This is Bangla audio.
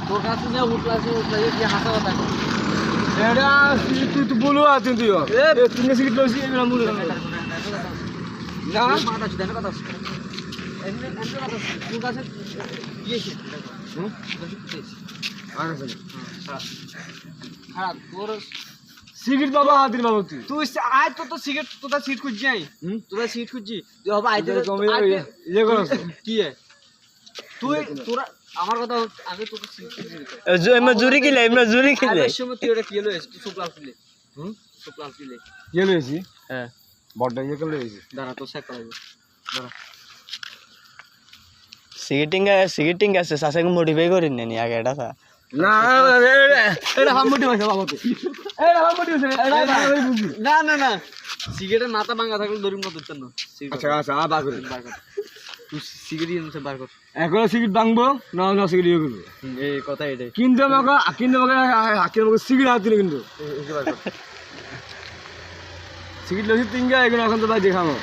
তোর কাছে যে উঠলা কি হাসা কথা কর এটা তুই তো বলু আছিস তুই তুই সিগারেট লইছিস এগুলো মূল না মাথা চুদা কথা তোর কাছে দিয়েছি খারাপ তোর সিগারেট বাবা হাতির বাবা তুই তুই আয় তো সিগারেট তোটা সিট খুঁজছি আই তোরা সিট খুঁজছি তুই হবে আইতে ইয়ে করছ কি তুই তোরা আমার কথা আমি তো সিট খুঁজছি এমন জুরি কিলে সময় তুই ওটা কি হলো তুই সুপ্লাস দিলে সুপ্লাস দিলে ইয়ে লইছি হ্যাঁ বড় ইয়ে করে লইছি দাঁড়া তো চেক করাবো দাঁড়া সিগেটিং আছে সাসাকে মডিফাই করিন নি আগে এটা না এটা হামুটি হইছে বাবা তুই এটা হামুটি হইছে এটা বুঝি না না না সিগারেটের মাথা ভাঙা থাকলে দড়ির মতো উঠতেন না আচ্ছা আচ্ছা বার করে তুই সিগারেট এনেছে বার কর এখন সিগারেট ভাঙবো না না সিগারেট ইয়ে করবো এই কথা এটাই কিন্তু আমাকে সিগারেট হাত দিলে কিন্তু সিগারেট লইছি তিনটা এখন তো ভাই দেখাবো